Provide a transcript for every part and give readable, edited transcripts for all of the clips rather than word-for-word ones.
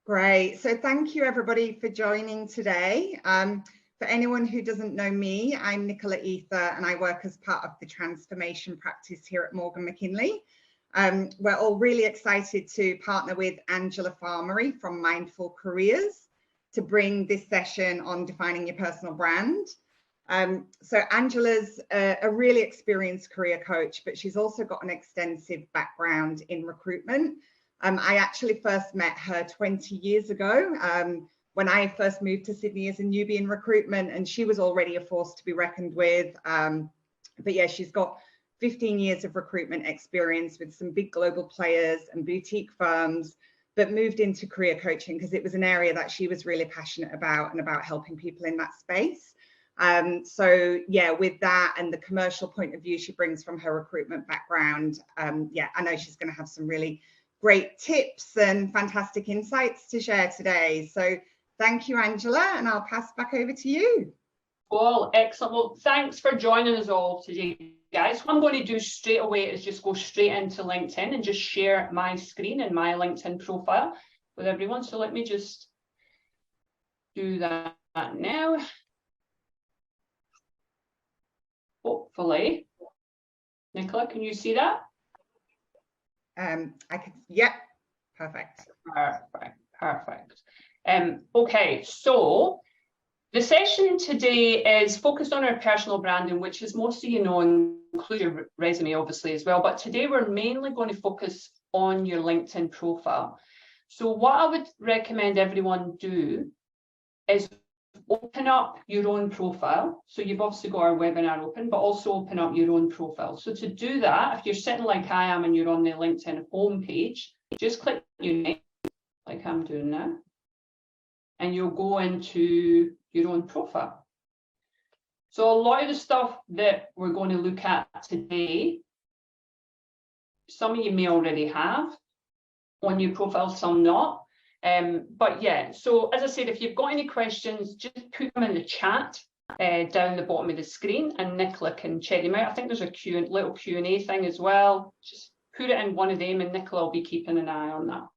Great. So thank you everybody for joining today. For anyone who doesn't know me, I'm Nicola Ether and I work as part of the transformation practice here at Morgan McKinley. We're all really excited to partner with Angela Farmery from Mindful Careers to bring this session on defining your personal brand. So Angela's a really experienced career coach, but she's also got an extensive background in recruitment. I actually first met her 20 years ago when I first moved to Sydney as a newbie in recruitment, and she was already a force to be reckoned with. But yeah, she's got 15 years of recruitment experience with some big global players and boutique firms, but moved into career coaching because it was an area that she was really passionate about and about helping people in that space. So yeah, with that and the commercial point of view she brings from her recruitment background, yeah, I know she's going to have some really great tips and fantastic insights to share today. So thank you, Angela, and I'll pass back over to you. Well, excellent. Well, thanks for joining us all today, guys. What I'm going to do straight away is just go straight into LinkedIn and just share my screen and my LinkedIn profile with everyone. So let me just do that now. Hopefully. Nicola, can you see that? I can, yep, perfect. Perfect. Okay, so the session today is focused on our personal branding, which is most of you know, include your resume obviously as well, but today we're mainly going to focus on your LinkedIn profile. So what I would recommend everyone do is open up your own profile. So you've obviously got our webinar open, but also open up your own profile. So to do that, if you're sitting like I am and you're on the LinkedIn homepage, just click your name, like I'm doing now, and you'll go into your own profile. So a lot of the stuff that we're going to look at today, some of you may already have on your profile, some not. But yeah, so as I said, if you've got any questions, just put them in the chat down the bottom of the screen and Nicola can check them out. I think there's a little Q&A thing as well. Just put it in one of them and Nicola will be keeping an eye on that.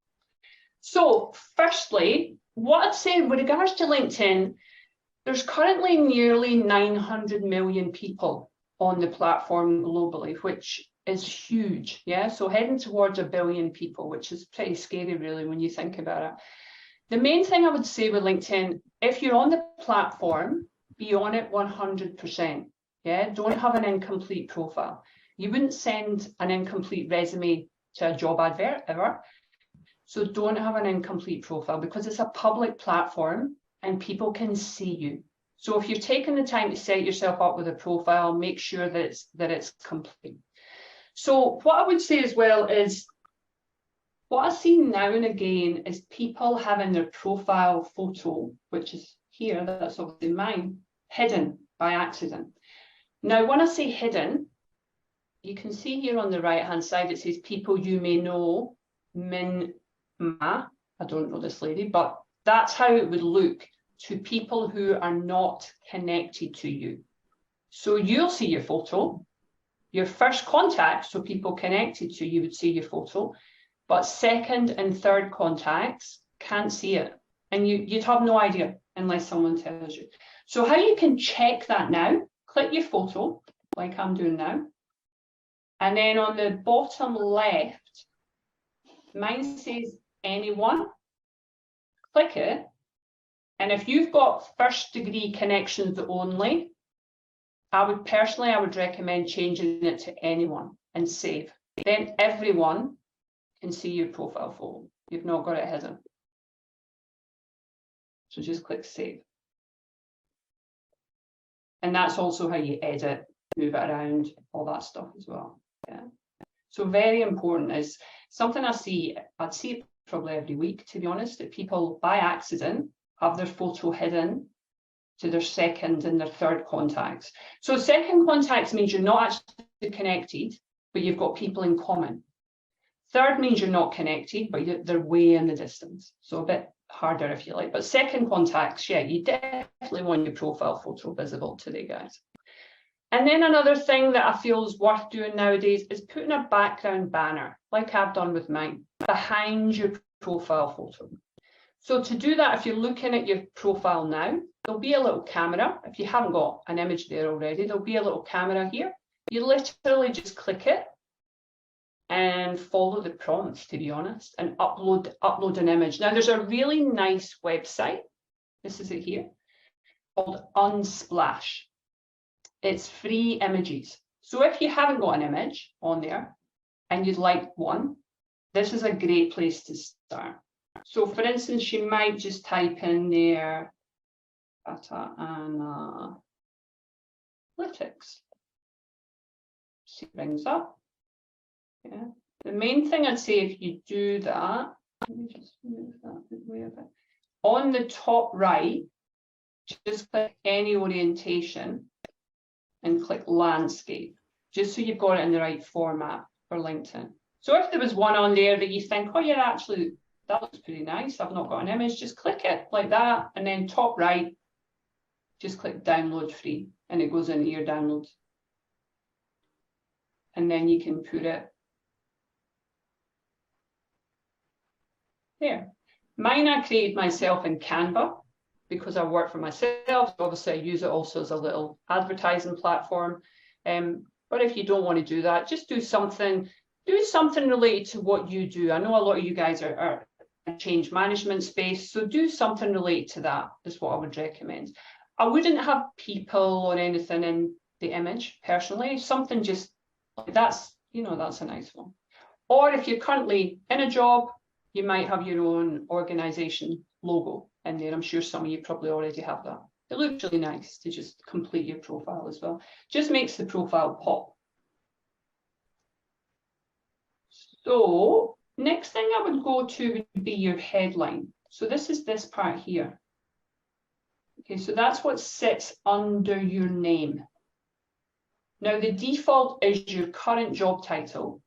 So firstly, what I'd say with regards to LinkedIn, there's currently nearly 900 million people on the platform globally, which is huge. Yeah, so heading towards 1 billion people, which is pretty scary really when you think about it. The main thing I would say with LinkedIn, if you're on the platform, be on it 100%. Yeah, don't have an incomplete profile. You wouldn't send an incomplete resume to a job advert ever. So don't have an incomplete profile because it's a public platform and people can see you. So if you're taking the time to set yourself up with a profile, make sure that it's complete. So what I would say as well is, what I see now and again is people having their profile photo, which is here, that's obviously mine, hidden by accident. Now, when I say hidden, you can see here on the right-hand side, it says people you may know, Min Ma. I don't know this lady, but that's how it would look to people who are not connected to you. So you'll see your photo. Your first contact, so people connected to you would see your photo, but second and third contacts can't see it. And you'd have no idea unless someone tells you. So how you can check that now, click your photo, like I'm doing now. And then on the bottom left, mine says anyone, click it. And if you've got first degree connections only, I would recommend changing it to anyone and save. Then everyone can see your profile photo. You've not got it hidden. So just click save. And that's also how you edit, move it around, all that stuff as well. Yeah. So very important is something I'd see it probably every week, to be honest, that people by accident have their photo hidden to their second and their third contacts. So second contacts means you're not actually connected, but you've got people in common. Third means you're not connected, but they're way in the distance. So a bit harder if you like. But second contacts, yeah, you definitely want your profile photo visible today, guys. And then another thing that I feel is worth doing nowadays is putting a background banner, like I've done with mine, behind your profile photo. So to do that, if you're looking at your profile now, there'll be a little camera. If you haven't got an image there already, there'll be a little camera here. You literally just click it and follow the prompts, to be honest, and upload an image. Now, there's a really nice website. This is it here, called Unsplash. It's free images. So if you haven't got an image on there and you'd like one, this is a great place to start. So for instance, you might just type in there data analytics. See what brings up. Yeah. The main thing I'd say if you do that, let me just move that way a bit. On the top right, just click any orientation and click landscape, just so you've got it in the right format for LinkedIn. So if there was one on there that you think, oh yeah, actually, that looks pretty nice, I've not got an image, just click it like that, and then top right, just click download free, and it goes into your downloads. And then you can put it there. Mine I created myself in Canva because I work for myself. Obviously, I use it also as a little advertising platform. But if you don't want to do that, just do something related to what you do. I know a lot of you guys are in change management space, so do something related to that is what I would recommend. I wouldn't have people or anything in the image personally. Something just like that's, you know, that's a nice one. Or if you're currently in a job, you might have your own organization logo in there. I'm sure some of you probably already have that. It looks really nice to just complete your profile as well. Just makes the profile pop. So next thing I would go to would be your headline. So this is this part here. Okay, so that's what sits under your name. Now the default is your current job title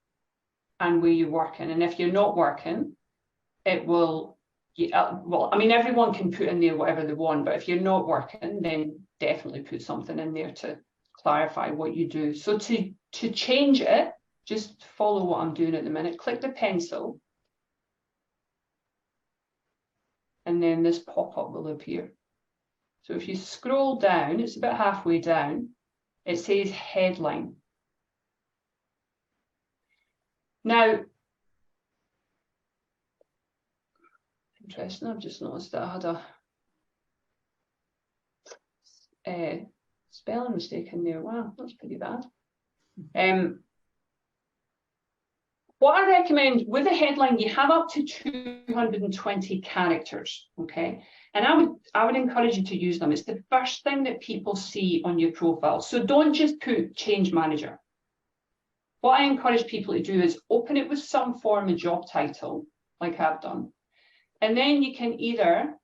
and where you're working. And if you're not working, it will, well, I mean, everyone can put in there whatever they want, but if you're not working, then definitely put something in there to clarify what you do. So to change it, just follow what I'm doing at the minute. Click the pencil. And then this pop-up will appear. So if you scroll down, it's about halfway down, it says headline. Now, interesting, I've just noticed that I had a spelling mistake in there. Wow, that's pretty bad. What I recommend with a headline, you have up to 220 characters, okay? And I would encourage you to use them. It's the first thing that people see on your profile. So don't just put change manager. What I encourage people to do is open it with some form of job title, like I've done. And then you can either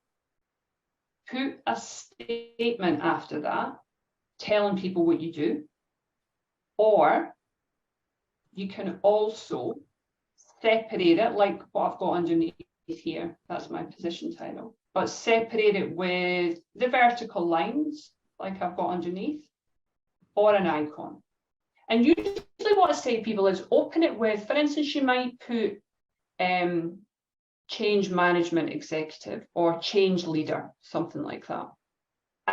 put a statement after that, telling people what you do, or you can also separate it, like what I've got underneath here. That's my position title. But separate it with the vertical lines, like I've got underneath, or an icon. And usually what I say to people is open it with, for instance, you might put change management executive or change leader, something like that.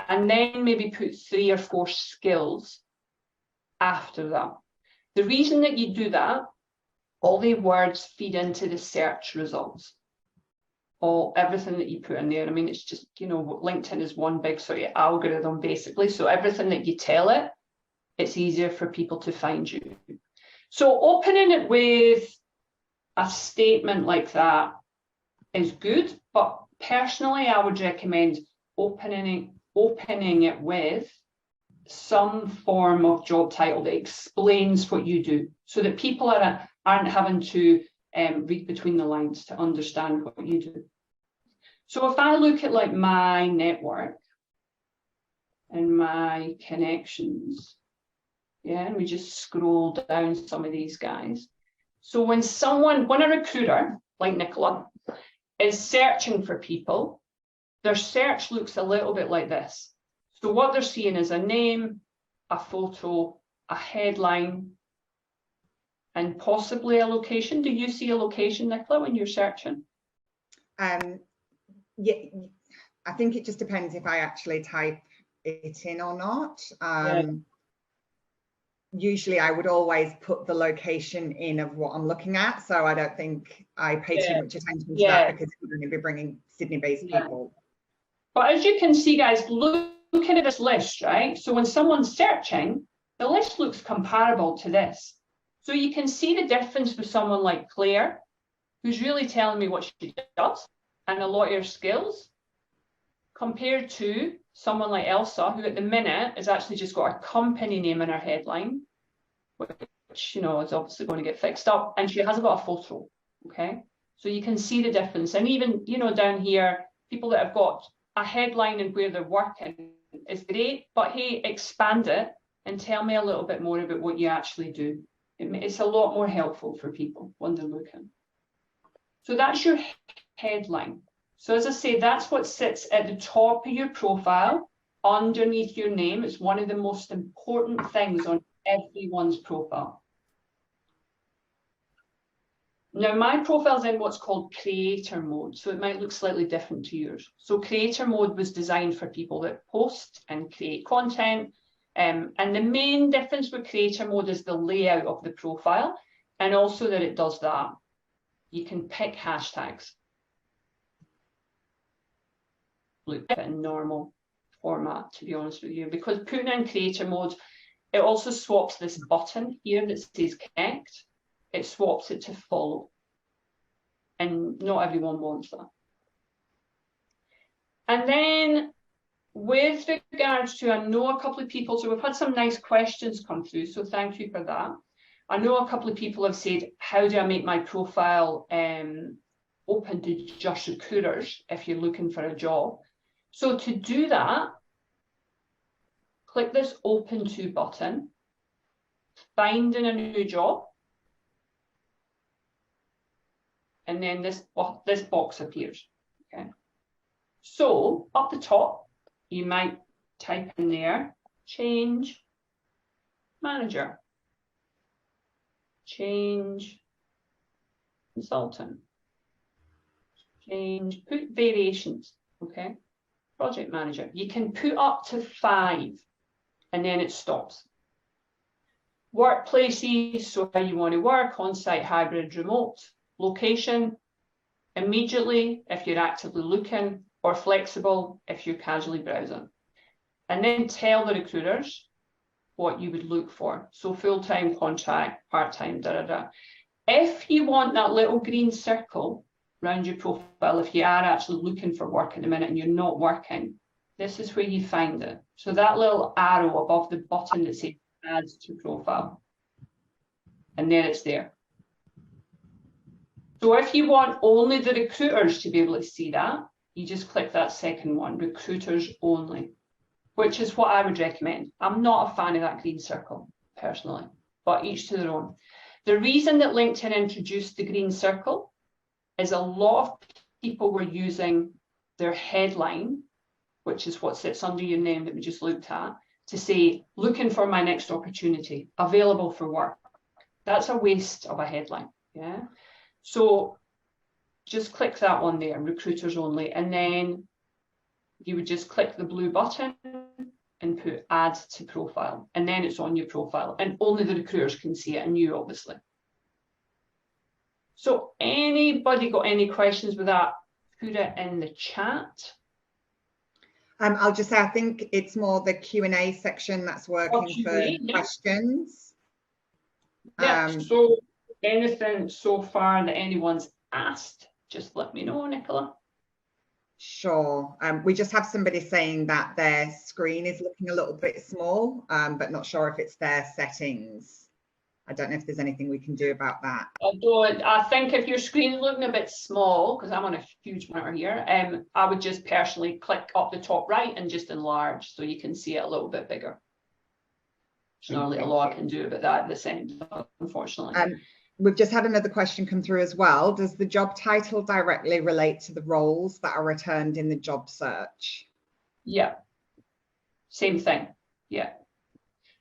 And then maybe put 3 or 4 skills after that. The reason that you do that, all the words feed into the search results. Everything that you put in there. I mean, it's just, you know, LinkedIn is one big sort of algorithm basically. So everything that you tell it, it's easier for people to find you. So opening it with a statement like that is good, but personally, I would recommend opening it with some form of job title that explains what you do, so that people aren't having to read between the lines to understand what you do. So if I look at like my network and my connections, yeah, and we just scroll down some of these guys. So when a recruiter like Nicola is searching for people, their search looks a little bit like this. So what they're seeing is a name, a photo, a headline, and possibly a location. Do you see a location, Nicola, when you're searching? Yeah, I think it just depends if I actually type it in or not. Usually I would always put the location in of what I'm looking at, so I don't think I pay too much attention to that, because it would only be bringing Sydney-based people. But as you can see, guys, looking at this list, right? So when someone's searching, the list looks comparable to this. So you can see the difference with someone like Claire, who's really telling me what she does and a lot of her skills, compared to someone like Elsa, who at the minute has actually just got a company name in her headline, which, you know, is obviously going to get fixed up, and she hasn't got a photo. Okay, so you can see the difference. And even, you know, down here, people that have got a headline and where they're working is great, but hey, expand it and tell me a little bit more about what you actually do. It's a lot more helpful for people when they're looking. So that's your headline. So as I say, that's what sits at the top of your profile, underneath your name. It's one of the most important things on everyone's profile. Now, my profile's in what's called creator mode, so it might look slightly different to yours. So creator mode was designed for people that post and create content. And the main difference with creator mode is the layout of the profile, and also that it does that. You can pick hashtags. Look at a normal format, to be honest with you, because putting in creator mode, it also swaps this button here that says connect. It swaps it to follow, and not everyone wants that. And then with regards to, I know a couple of people, so we've had some nice questions come through, so thank you for that. I know a couple of people have said, how do I make my profile open to just recruiters if you're looking for a job? So to do that, click this open to button, finding a new job, and then this box appears. Okay. So up the top, you might type in there, change manager, change consultant, change, put variations, okay? Project manager. You can put up to 5 and then it stops. Workplaces, so how you want to work, on-site, hybrid, remote. Location, immediately if you're actively looking, or flexible if you're casually browsing. And then tell the recruiters what you would look for. So full-time, contract, part-time, If you want that little green circle around your profile, if you are actually looking for work at the minute and you're not working, this is where you find it. So that little arrow above the button that says add to profile, and then it's there. So if you want only the recruiters to be able to see that, you just click that second one, recruiters only, which is what I would recommend. I'm not a fan of that green circle personally, but each to their own. The reason that LinkedIn introduced the green circle is a lot of people were using their headline, which is what sits under your name that we just looked at, to say, looking for my next opportunity, available for work. That's a waste of a headline, yeah? So just click that one there, recruiters only, and then you would just click the blue button and put add to profile, and then it's on your profile, and only the recruiters can see it, and you obviously. So anybody got any questions with that? Put it in the chat. I'll just say, I think it's more the Q&A section that's working for questions. Yeah, so anything so far that anyone's asked, just let me know, Nicola. Sure. We just have somebody saying that their screen is looking a little bit small, but not sure if it's their settings. I don't know if there's anything we can do about that. I think if your screen is looking a bit small, because I'm on a huge monitor here, I would just personally click up the top right and just enlarge so you can see it a little bit bigger. There's not really a lot I can do about that at this end, unfortunately. We've just had another question come through as well. Does the job title directly relate to the roles that are returned in the job search? Yeah, same thing, yeah.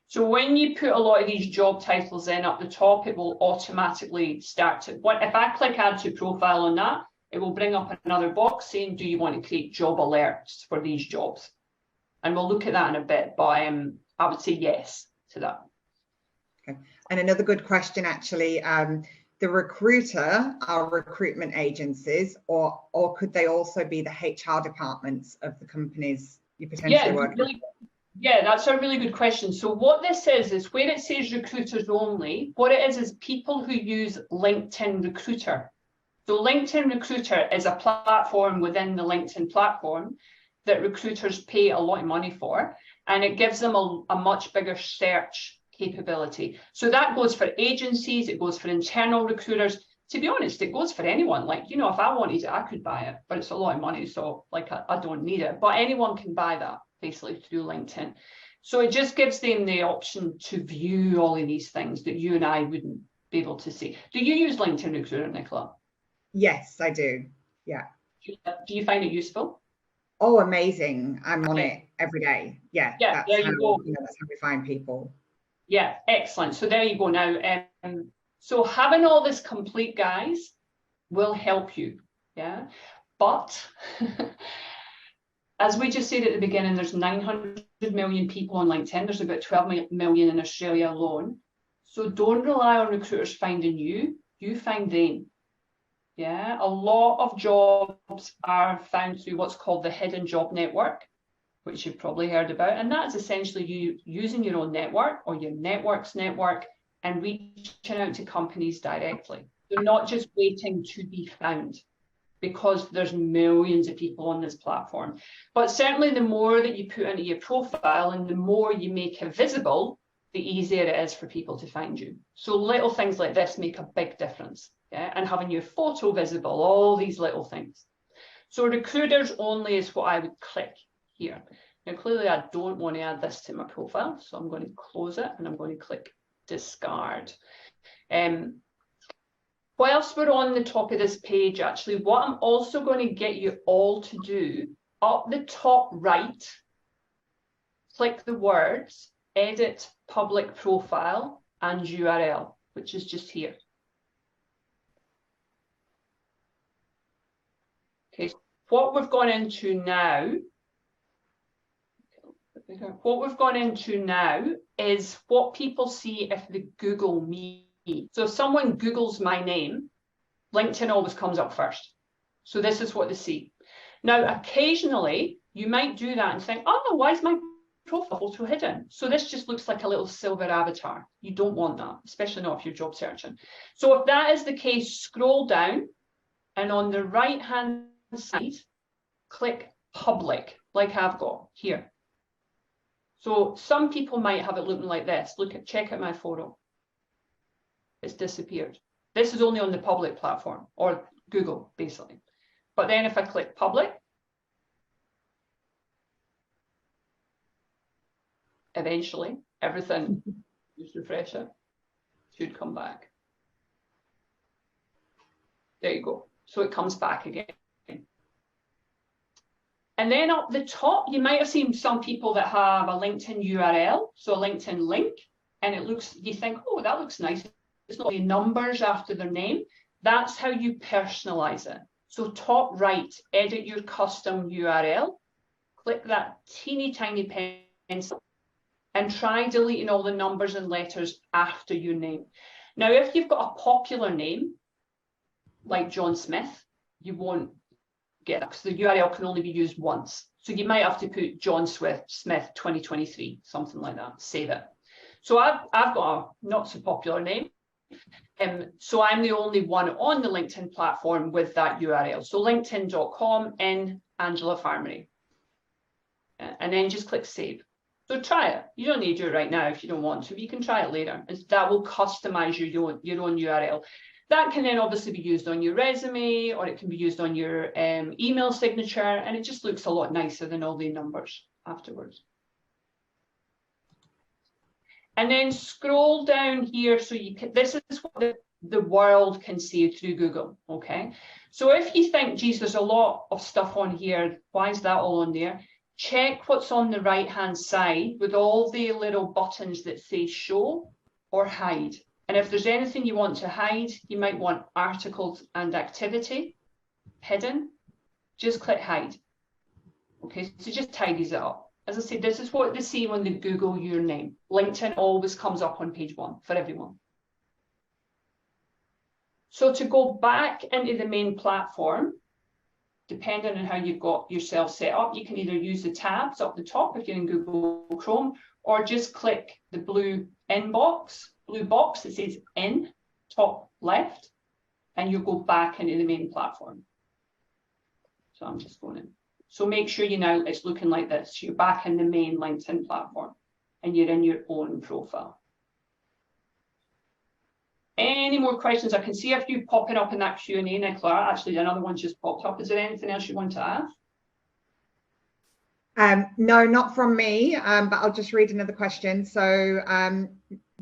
So when you put a lot of these job titles in up the top, it will automatically start to, if I click add to profile on that, it will bring up another box saying, do you want to create job alerts for these jobs? And we'll look at that in a bit, but I would say yes to that. Okay. And another good question, actually, the recruiter are recruitment agencies, or could they also be the HR departments of the companies you potentially work with? Yeah, that's a really good question. So what this is where it says recruiters only, what it is people who use LinkedIn Recruiter. So LinkedIn Recruiter is a platform within the LinkedIn platform that recruiters pay a lot of money for, and it gives them a much bigger search capability. So that goes for agencies, it goes for internal recruiters. To be honest, it goes for anyone. Like, you know, if I wanted it, I could buy it, but it's a lot of money, so like I don't need it. But anyone can buy that basically through LinkedIn. So it just gives them the option to view all of these things that you and I wouldn't be able to see. Do you use LinkedIn Recruiter, Nicola? Yes, I do. Yeah. Do you find it useful? Oh, amazing. I'm on it every day. Yeah, yeah, there you go. You know, that's how we find people. Yeah, excellent. So there you go now. So having all this complete, guys, will help you. Yeah, but as we just said at the beginning, there's 900 million people on LinkedIn. There's about 12 million in Australia alone. So don't rely on recruiters finding you. You find them. Yeah, a lot of jobs are found through what's called the hidden job network, which you've probably heard about. And that's essentially you using your own network or your network's network and reaching out to companies directly. They're not just waiting to be found, because there's millions of people on this platform. But certainly the more that you put into your profile and the more you make it visible, the easier it is for people to find you. So little things like this make a big difference. Yeah? And having your photo visible, all these little things. So recruiters only is what I would click here. Now, clearly I don't want to add this to my profile, so I'm going to close it and I'm going to click discard. Whilst we're on the top of this page, actually, what I'm also going to get you all to do, up the top right, click the words, edit public profile and URL, which is just here. Okay, what we've gone into now, is what people see if they Google me. So if someone Googles my name, LinkedIn always comes up first. So this is what they see. Now, occasionally, you might do that and think, oh no, why is my profile photo hidden? So this just looks like a little silver avatar. You don't want that, especially not if you're job searching. So if that is the case, scroll down and on the right-hand side, click public, like I've got here. So some people might have it looking like this. Check out my photo. It's disappeared. This is only on the public platform, or Google, basically. But then if I click public, eventually, everything, just refresh it, should come back. There you go. So it comes back again. And then up the top, you might have seen some people that have a LinkedIn URL, so a LinkedIn link, and it looks, you think, oh, that looks nice. It's not the numbers after their name. That's how you personalize it. So top right, edit your custom URL, click that teeny tiny pencil and try deleting all the numbers and letters after your name. Now, if you've got a popular name, like John Smith, you won't get it because the URL can only be used once. So you might have to put John Smith 2023, something like that, save it. So I've got a not so popular name. So I'm the only one on the LinkedIn platform with that URL. So linkedin.com in Angela Farmery. And then just click save. So try it. You don't need to do it right now if you don't want to, but you can try it later. And that will customize your own URL. That can then obviously be used on your resume, or it can be used on your email signature, and it just looks a lot nicer than all the numbers afterwards. And then scroll down here so you can, this is what the world can see through Google, okay? So if you think, geez, there's a lot of stuff on here, why is that all on there? Check what's on the right-hand side with all the little buttons that say show or hide. And if there's anything you want to hide, you might want articles and activity. hidden, just click hide. Okay, so just tidies it up. As I said, this is what they see when they Google your name. LinkedIn always comes up on page 1 for everyone. So to go back into the main platform, depending on how you've got yourself set up, you can either use the tabs up the top if you're in Google Chrome, or just click the blue box that says in, top left, and you'll go back into the main platform. So I'm just going in. So make sure you know it's looking like this. You're back in the main LinkedIn platform and you're in your own profile. Any more questions? I can see a few popping up in that Q&A, Nicola. Actually, another one just popped up. Is there anything else you want to ask? No, not from me, but I'll just read another question. So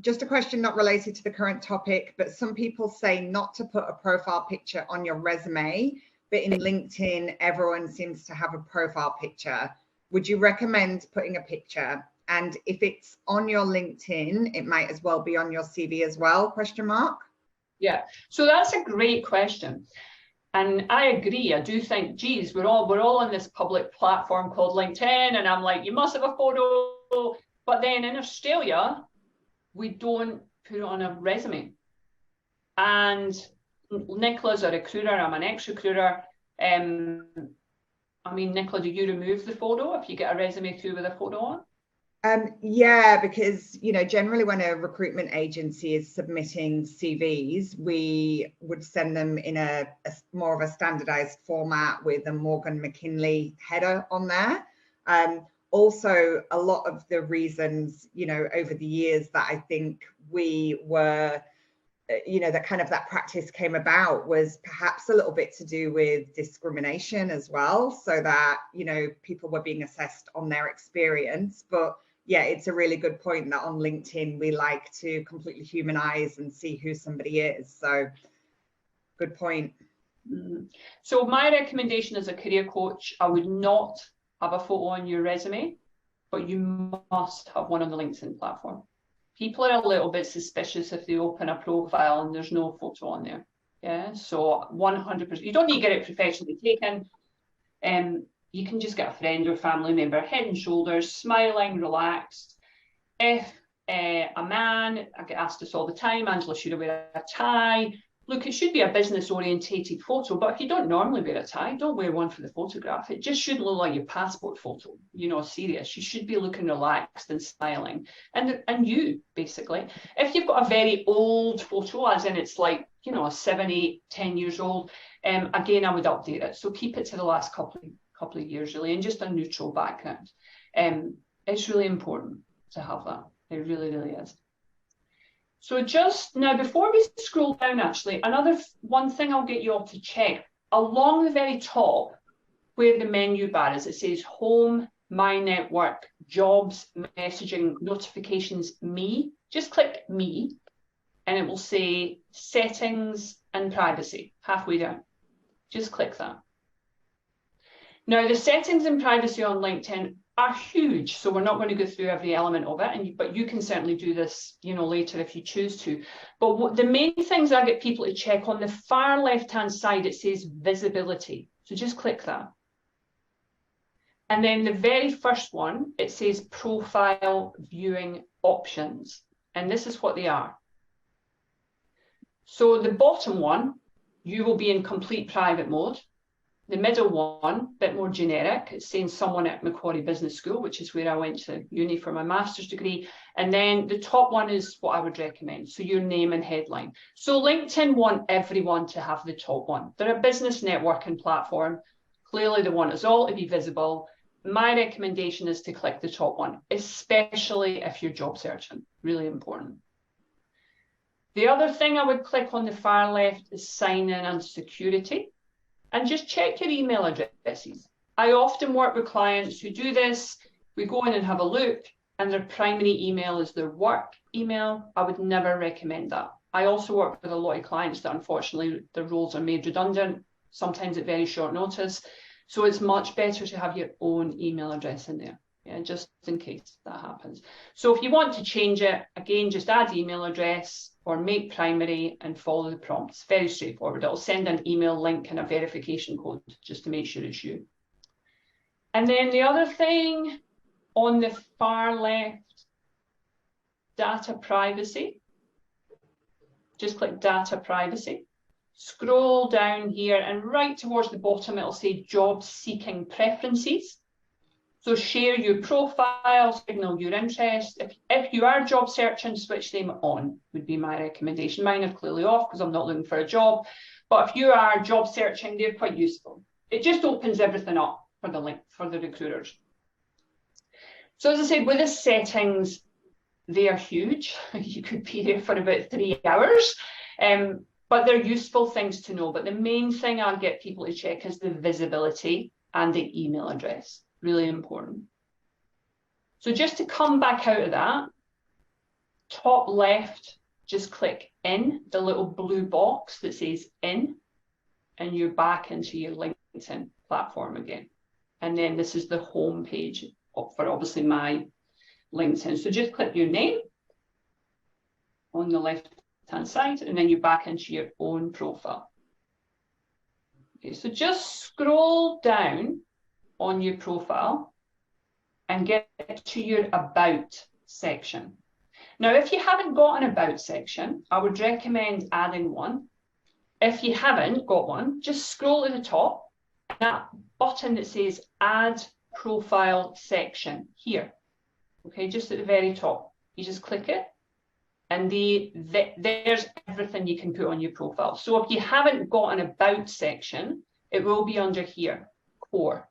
just a question not related to the current topic, but some people say not to put a profile picture on your resume, but in LinkedIn, everyone seems to have a profile picture. Would you recommend putting a picture? And if it's on your LinkedIn, it might as well be on your CV as well, question mark? Yeah, so that's a great question. And I agree. I do think, geez, we're all on this public platform called LinkedIn, and I'm like, you must have a photo. But then in Australia, we don't put it on a resume. And Nicola's a recruiter, I'm an ex-recruiter. I mean, Nicola, do you remove the photo if you get a resume through with a photo on? Yeah, because, you know, generally when a recruitment agency is submitting CVs, we would send them in a more of a standardized format with a Morgan McKinley header on there. Also, a lot of the reasons, you know, over the years that I think we were, you know, that practice came about was perhaps a little bit to do with discrimination as well, so that, you know, people were being assessed on their experience. But yeah, it's a really good point that on LinkedIn we like to completely humanize and see who somebody is. So good point. So my recommendation as a career coach, I would not have a photo on your resume, but you must have one on the LinkedIn platform. People are a little bit suspicious if they open a profile and there's no photo on there. Yeah, so 100%. You don't need to get it professionally taken. You can just get a friend or family member, head and shoulders, smiling, relaxed. If a man, I get asked this all the time, Angela, should I wear a tie? Look, it should be a business orientated photo, but if you don't normally wear a tie, don't wear one for the photograph. It just shouldn't look like your passport photo, you know, serious. You should be looking relaxed and smiling. And you, basically. If you've got a very old photo, as in it's like, you know, 7, 8, 10 years old, again, I would update it. So keep it to the last couple of years, really, and just a neutral background. It's really important to have that. It really, really is. So just now, before we scroll down, actually, one thing I'll get you all to check, along the very top, where the menu bar is, it says Home, My Network, Jobs, Messaging, Notifications, Me. Just click Me, and it will say Settings and Privacy, halfway down. Just click that. Now, the settings and privacy on LinkedIn are huge, so we're not going to go through every element of it, but you can certainly do this, you know, later if you choose to. But the main things I get people to check, on the far left-hand side, it says visibility. So just click that. And then the very first one, it says profile viewing options. And this is what they are. So the bottom one, you will be in complete private mode. The middle one, a bit more generic, it's saying someone at Macquarie Business School, which is where I went to uni for my master's degree. And then the top one is what I would recommend. So your name and headline. So LinkedIn want everyone to have the top one. They're a business networking platform. Clearly they want us all to be visible. My recommendation is to click the top one, especially if you're job searching. Really important. The other thing I would click on the far left is sign in and security. And just check your email addresses. I often work with clients who do this. We go in and have a look, and their primary email is their work email. I would never recommend that. I also work with a lot of clients that unfortunately their roles are made redundant, sometimes at very short notice. So it's much better to have your own email address in there. yeah, just in case that happens. So if you want to change it, again, just add email address or make primary and follow the prompts. Very straightforward. It'll send an email link and a verification code just to make sure it's you. And then the other thing on the far left, data privacy. Just click data privacy. Scroll down here and right towards the bottom, it'll say job seeking preferences. So share your profile, signal your interest. If you are job searching, switch them on would be my recommendation. Mine are clearly off because I'm not looking for a job. But if you are job searching, they're quite useful. It just opens everything up for the link for the recruiters. So as I said, with the settings, they are huge. You could be there for about 3 hours, but they're useful things to know. But the main thing I'll get people to check is the visibility and the email address. Really important. So just to come back out of that, top left, just click in, the little blue box that says in, and you're back into your LinkedIn platform again. And then this is the home page for obviously my LinkedIn. So just click your name on the left-hand side, and then you're back into your own profile. Okay, so just scroll down on your profile and get to your About section. Now, if you haven't got an About section, I would recommend adding one. If you haven't got one, just scroll to the top, and that button that says Add Profile Section here. Okay, just at the very top, you just click it, and there's everything you can put on your profile. So if you haven't got an About section, it will be under here, Core.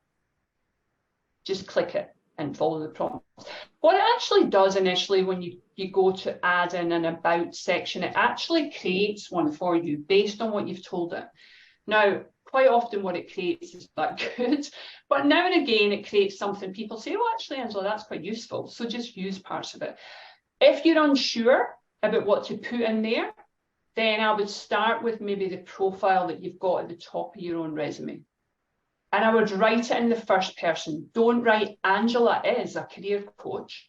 Just click it and follow the prompts. What it actually does initially when you go to add in an About section, it actually creates one for you based on what you've told it. Now, quite often what it creates is not good, but now and again it creates something people say, oh, actually, Angela, that's quite useful. So just use parts of it. If you're unsure about what to put in there, then I would start with maybe the profile that you've got at the top of your own resume. And I would write it in the first person. Don't write Angela is a career coach.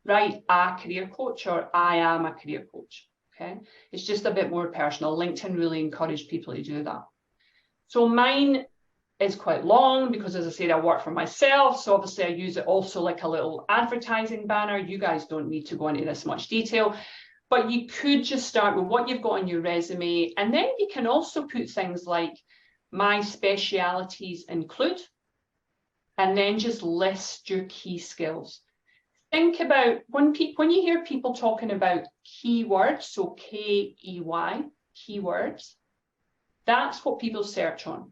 Write a career coach or I am a career coach. Okay, it's just a bit more personal. LinkedIn really encouraged people to do that. So mine is quite long because, as I said, I work for myself. So obviously I use it also like a little advertising banner. You guys don't need to go into this much detail, but you could just start with what you've got on your resume. And then you can also put things like my specialities include, and then just list your key skills. Think about when you hear people talking about keywords, so K-E-Y, keywords, that's what people search on.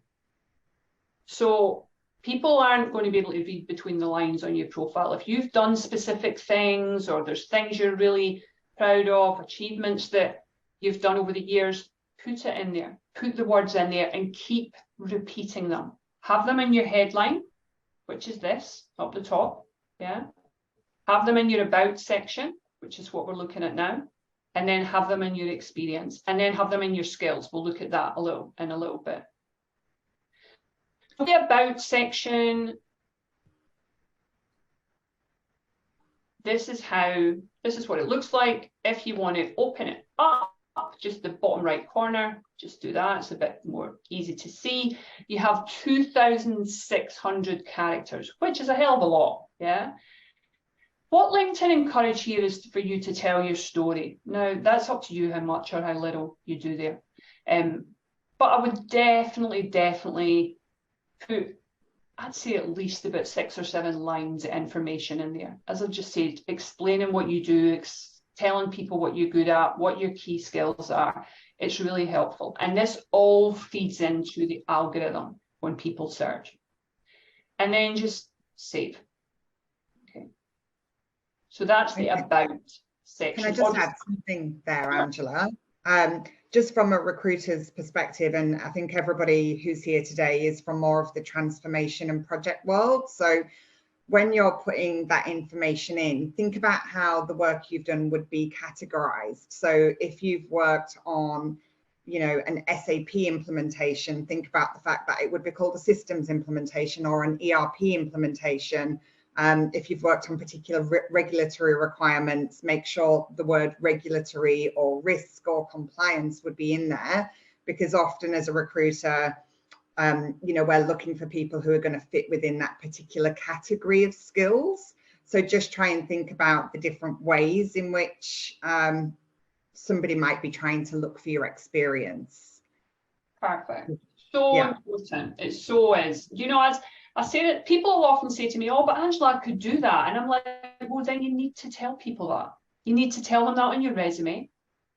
So people aren't going to be able to read between the lines on your profile. If you've done specific things or there's things you're really proud of, achievements that you've done over the years, put it in there. Put the words in there and keep repeating them. Have them in your headline, which is this, up the top. Yeah. Have them in your About section, which is what we're looking at now. And then have them in your experience. And then have them in your skills. We'll look at that in a little bit. The About section, this is what it looks like. If you want to open it up, just the bottom right corner, just do that. It's a bit more easy to see. You have 2,600 characters, which is a hell of a lot, yeah? What LinkedIn encourage here is for you to tell your story. Now, that's up to you how much or how little you do there. But I would definitely put, I'd say at least about 6 or 7 lines of information in there. As I've just said, explaining what you do, telling people what you're good at, what your key skills are. It's really helpful. And this all feeds into the algorithm when people search. And then just save. Okay. So that's the About section. Can I just add something there, Angela? Just from a recruiter's perspective, and I think everybody who's here today is from more of the transformation and project world. So when you're putting that information in, think about how the work you've done would be categorized. So if you've worked on, an SAP implementation, think about the fact that it would be called a systems implementation or an ERP implementation If you've worked on particular regulatory requirements, make sure the word regulatory or risk or compliance would be in there, because often as a recruiter, you know, we're looking for people who are going to fit within that particular category of skills. So just try and think about the different ways in which somebody might be trying to look for your experience. Perfect. So important. It so is. You know, as I say it, people will often say to me, oh, but Angela, I could do that. And I'm like, well, then you need to tell people that. You need to tell them that on your resume,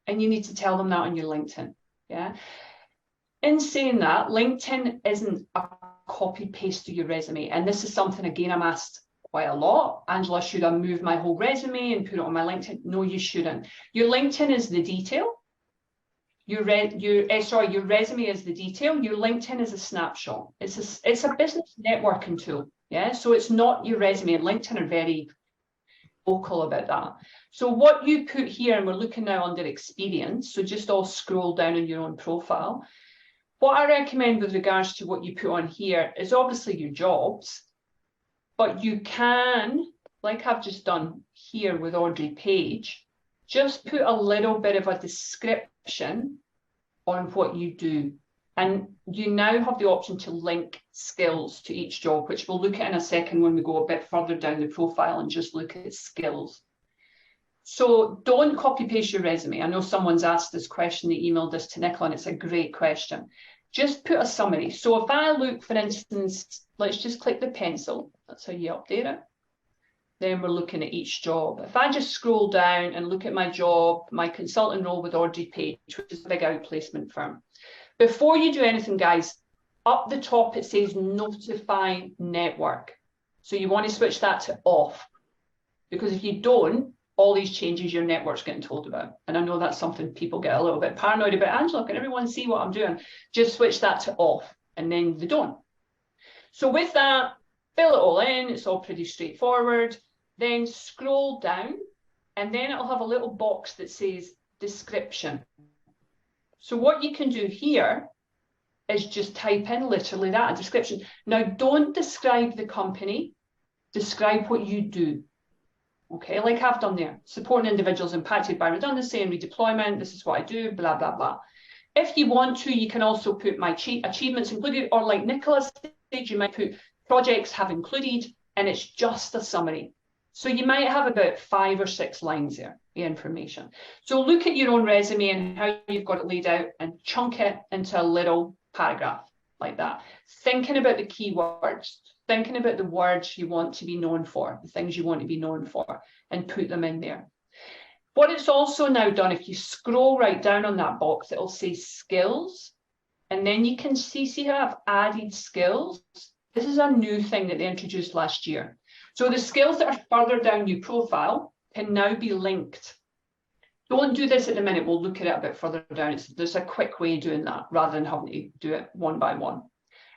and you need to tell them that on your LinkedIn. Yeah. In saying that, LinkedIn isn't a copy paste to your resume. And this is something, again, I'm asked quite a lot. Angela, should I move my whole resume and put it on my LinkedIn? No, you shouldn't. Your LinkedIn is the detail. Your resume is the detail. Your LinkedIn is a snapshot. It's a business networking tool. Yeah. So it's not your resume, and LinkedIn are very vocal about that. So what you put here, and we're looking now under experience. So just all scroll down on your own profile. What I recommend with regards to what you put on here is obviously your jobs, but you can, like I've just done here with Audrey Page, just put a little bit of a description on what you do. And you now have the option to link skills to each job, which we'll look at in a second when we go a bit further down the profile and just look at skills. So don't copy paste your resume. I know someone's asked this question, they emailed this to Nicola, and it's a great question. Just put a summary. So if I look, for instance, let's just click the pencil. That's how you update it. Then we're looking at each job. If I just scroll down and look at my job, my consultant role with Audrey Page, which is a big outplacement firm. Before you do anything, guys, up the top it says notify network. So you want to switch that to off, because if you don't, all these changes your network's getting told about. And I know that's something people get a little bit paranoid about. Angela, can everyone see what I'm doing? Just switch that to off, and then they don't. So with that, fill it all in. It's all pretty straightforward. Then scroll down, and then it'll have a little box that says description. So what you can do here is just type in literally that, a description. Now, don't describe the company, describe what you do. Okay, like I've done there, supporting individuals impacted by redundancy and redeployment. This is what I do, blah, blah, blah. If you want to, you can also put my achievements included, or like Nicola said, you might put projects have included, and it's just a summary. So you might have about 5 or 6 lines there, the information. So look at your own resume and how you've got it laid out and chunk it into a little paragraph like that. Thinking about the keywords, thinking about the words you want to be known for, the things you want to be known for, and put them in there. What it's also now done, if you scroll right down on that box, it'll say skills. And then you can see how I've added skills. This is a new thing that they introduced last year. So the skills that are further down your profile can now be linked. Don't do this at the minute. We'll look at it a bit further down. There's a quick way of doing that rather than having to do it one by one.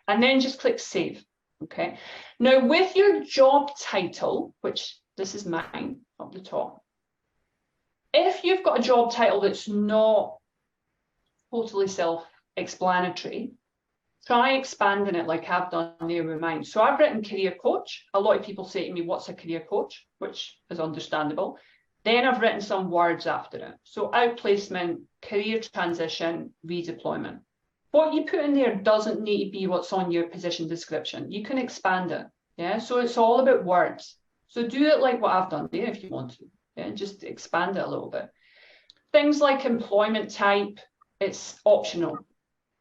And then just click save. Okay. Now with your job title, which this is mine up the top, if you've got a job title that's not totally self-explanatory, try expanding it like I've done there with mine. So I've written career coach. A lot of people say to me, what's a career coach? Which is understandable. Then I've written some words after it. So outplacement, career transition, redeployment. What you put in there doesn't need to be what's on your position description. You can expand it. Yeah. So it's all about words. So do it like what I've done there if you want to. Yeah. Just expand it a little bit. Things like employment type, it's optional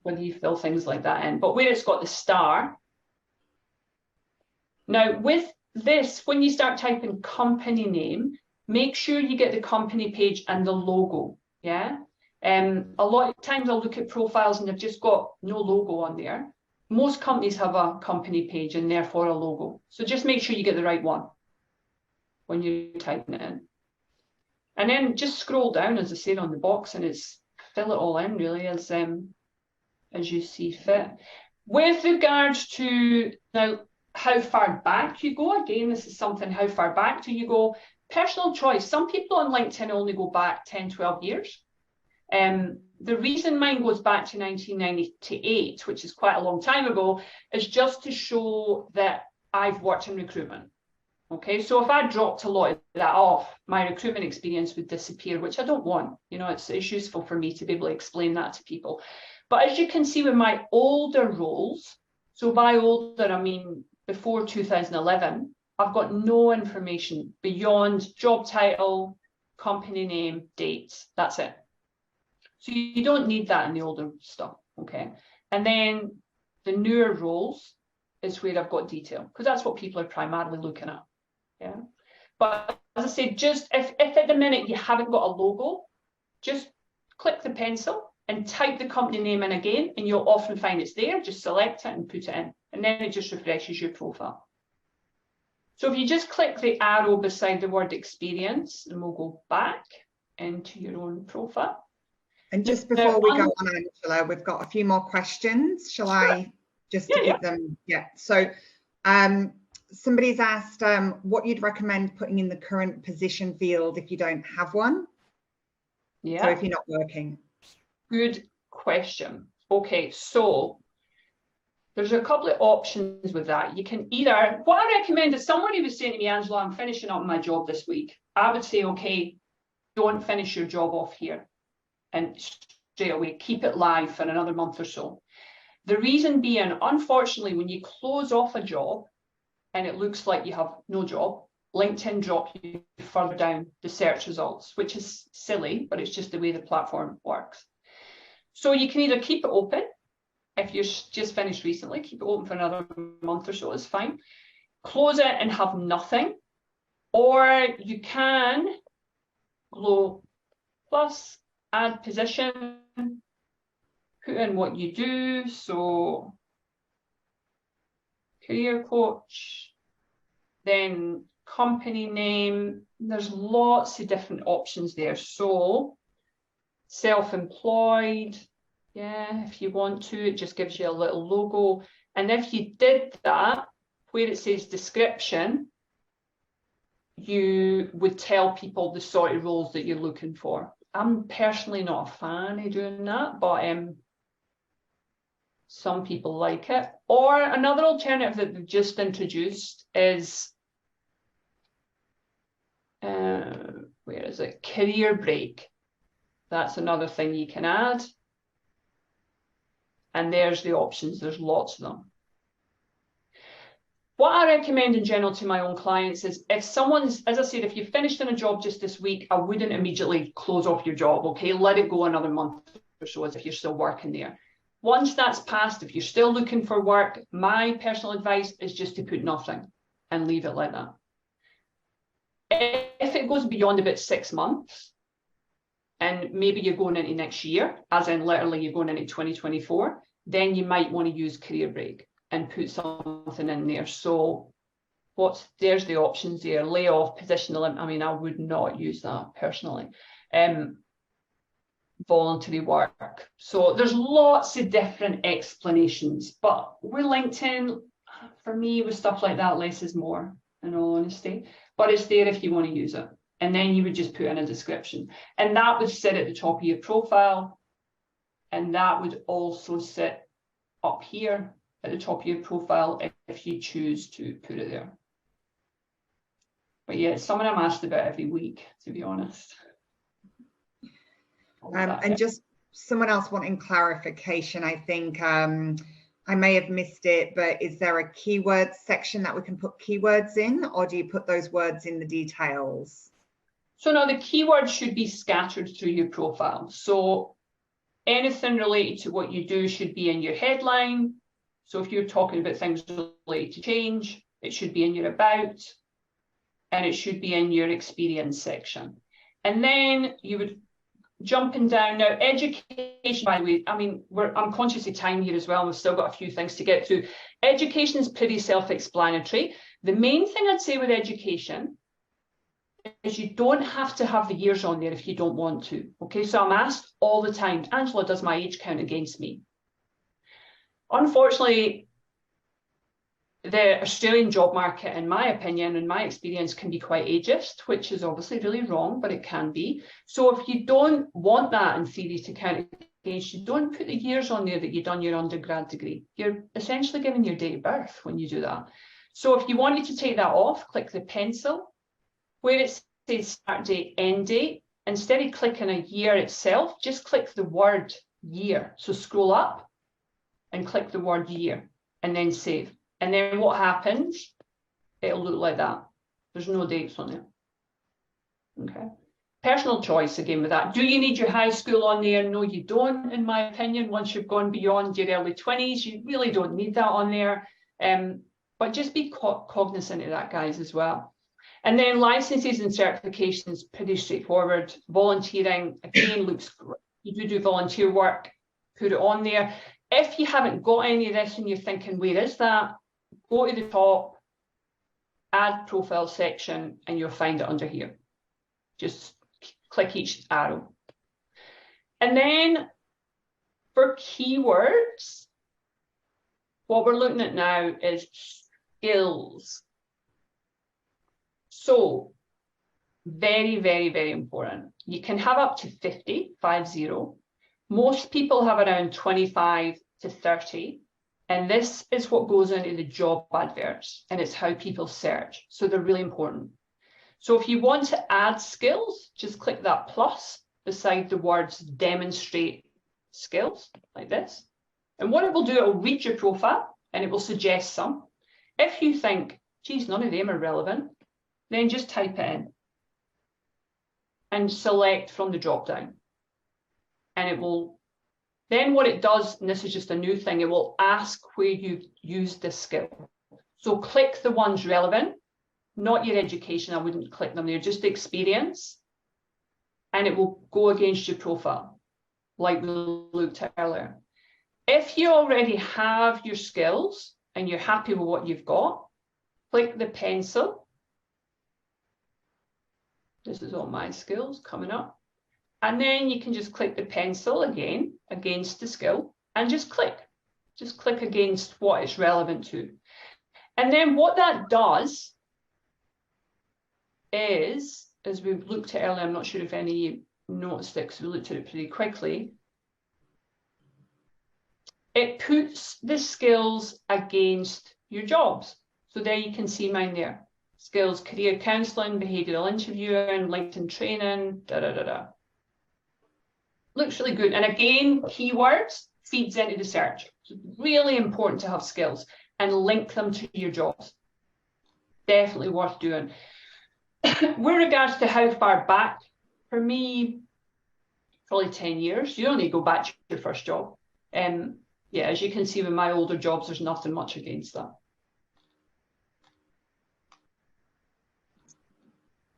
whether you fill things like that in. But where it's got the star. Now with this, when you start typing company name, make sure you get the company page and the logo. Yeah. A lot of times I'll look at profiles and they've just got no logo on there. Most companies have a company page and therefore a logo. So just make sure you get the right one when you're typing it in. And then just scroll down, as I said, on the box, and it's fill it all in really as you see fit. With regards to now how far back you go, again, this is something, how far back do you go? Personal choice. Some people on LinkedIn only go back 10, 12 years. The reason mine goes back to 1998, which is quite a long time ago, is just to show that I've worked in recruitment. Okay, so if I dropped a lot of that off, my recruitment experience would disappear, which I don't want. You know, it's useful for me to be able to explain that to people. But as you can see with my older roles, so by older, I mean before 2011, I've got no information beyond job title, company name, dates. That's it. So you don't need that in the older stuff, okay? And then the newer roles is where I've got detail, because that's what people are primarily looking at. Yeah, but as I say, just if at the minute you haven't got a logo, just click the pencil and type the company name in again, and you'll often find it's there. Just select it and put it in, and then it just refreshes your profile. So if you just click the arrow beside the word experience, and we'll go back into your own profile. And just before we go on, Angela, we've got a few more questions. Shall I just to keep them? Yeah. So somebody's asked what you'd recommend putting in the current position field if you don't have one. Yeah. So if you're not working. Good question. Okay, so there's a couple of options with that. You can either, what I recommend is somebody was saying to me, Angela, I'm finishing up my job this week. I would say, okay, don't finish your job off here and straight away, keep it live for another month or so. The reason being, unfortunately, when you close off a job, and it looks like you have no job, LinkedIn drop you further down the search results, which is silly, but it's just the way the platform works. So you can either keep it open, if you're just finished recently, keep it open for another month or so, it's fine. Close it and have nothing, or you can go plus, add position, put in what you do, so career coach, then company name. There's lots of different options there. So self-employed, yeah, if you want to, it just gives you a little logo. And if you did that, where it says description, you would tell people the sort of roles that you're looking for. I'm personally not a fan of doing that, but some people like it. Or another alternative that they've just introduced is, where is it? Career break. That's another thing you can add. And there's the options. There's lots of them. What I recommend in general to my own clients is if someone's, as I said, if you've finished in a job just this week, I wouldn't immediately close off your job, okay? Let it go another month or so as if you're still working there. Once that's passed, if you're still looking for work, my personal advice is just to put nothing and leave it like that. If it goes beyond about 6 months, and maybe you're going into next year, as in literally you're going into 2024, then you might want to use career break and put something in there. So there's the options there. Layoff, positional, I mean, I would not use that personally. Voluntary work. So there's lots of different explanations, but with LinkedIn, for me, with stuff like that, less is more, in all honesty. But it's there if you want to use it. And then you would just put in a description. And that would sit at the top of your profile. And that would also sit up here at the top of your profile if you choose to put it there. But yeah, it's something I'm asked about every week, to be honest. And just someone else wanting clarification, I think I may have missed it, but is there a keywords section that we can put keywords in, or do you put those words in the details? So no, the keywords should be scattered through your profile. So anything related to what you do should be in your headline. So if you're talking about things related to change, it should be in your about, and it should be in your experience section. And then you would jumping down now, education, by the way, I mean, I'm conscious of time here as well. We've still got a few things to get through. Education is pretty self-explanatory. The main thing I'd say with education is you don't have to have the years on there if you don't want to. Okay, so I'm asked all the time, Angela, does my age count against me? Unfortunately, the Australian job market, in my opinion and my experience, can be quite ageist, which is obviously really wrong, but it can be. So if you don't want that in theory to count against you, don't put the years on there that you've done your undergrad degree. You're essentially giving your date of birth when you do that. So if you wanted to take that off, click the pencil. Where it says start date, end date, instead of clicking a year itself, just click the word year. So scroll up and click the word year and then save. And then what happens? It'll look like that. There's no dates on there. Okay. Personal choice again with that. Do you need your high school on there? No, you don't, in my opinion. Once you've gone beyond your early 20s, you really don't need that on there. But just be cognizant of that, guys, as well. And then licenses and certifications, pretty straightforward. Volunteering, again, looks great. You do volunteer work, put it on there. If you haven't got any of this and you're thinking, where is that? Go to the top, add profile section, and you'll find it under here. Just click each arrow. And then for keywords, what we're looking at now is skills. So very, very, very important. You can have up to 50. Most people have around 25 to 30. And this is what goes into the job adverts, and it's how people search. So they're really important. So if you want to add skills, just click that plus beside the words demonstrate skills, like this. And what it will do, it will read your profile and it will suggest some. If you think, geez, none of them are relevant, then just type it in and select from the drop down. And it will, then what it does, and this is just a new thing, it will ask where you've used this skill. So click the ones relevant, not your education, I wouldn't click them there, just experience. And it will go against your profile, like we looked at earlier. If you already have your skills and you're happy with what you've got, click the pencil. This is all my skills coming up. And then you can just click the pencil again against the skill and just click. Just click against what it's relevant to. And then what that does is, as we looked at earlier, I'm not sure if any of you noticed it because we looked at it pretty quickly, it puts the skills against your jobs. So there you can see mine there. Skills, career counselling, behavioural interviewing, LinkedIn training, Looks really good. And again, keywords feeds into the search. It's really important to have skills and link them to your jobs. Definitely worth doing. With regards to how far back, for me, probably 10 years. You only go back to your first job. Yeah, as you can see with my older jobs, there's nothing much against that.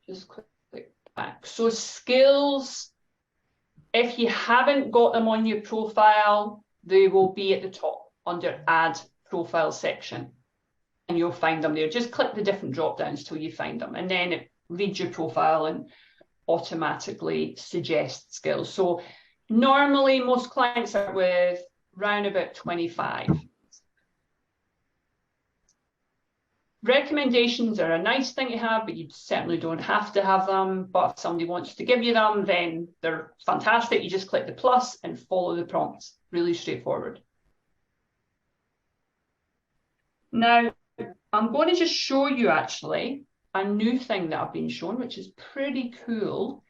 Just click back. So skills, if you haven't got them on your profile, they will be at the top under add profile section. And you'll find them there. Just click the different drop downs till you find them. And then it reads your profile and automatically suggests skills. So normally most clients are with around about 25. Recommendations are a nice thing to have, but you certainly don't have to have them. But if somebody wants to give you them, then they're fantastic. You just click the plus and follow the prompts. Really straightforward. Now, I'm going to just show you actually a new thing that I've been shown, which is pretty cool.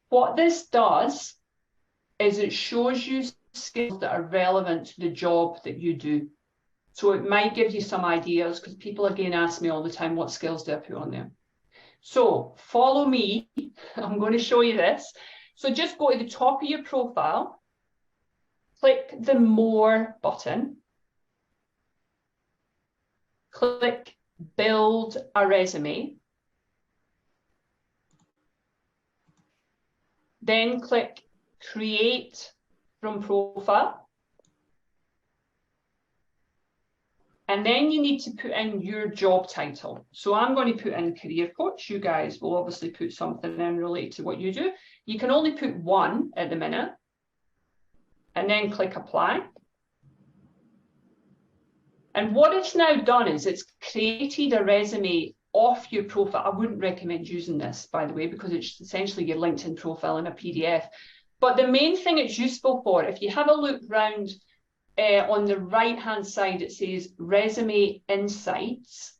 What this does is it shows you skills that are relevant to the job that you do. So it might give you some ideas, because people again ask me all the time, what skills do I put on there? So follow me. I'm going to show you this. So just go to the top of your profile, click the More button, click Build a Resume, then click Create from Profile. And then you need to put in your job title. So I'm going to put in career coach. You guys will obviously put something in related to what you do. You can only put one at the minute. And then click apply. And what it's now done is it's created a resume off your profile. I wouldn't recommend using this, by the way, because it's essentially your LinkedIn profile in a PDF. But the main thing it's useful for, if you have a look round on the right-hand side, it says Resume Insights.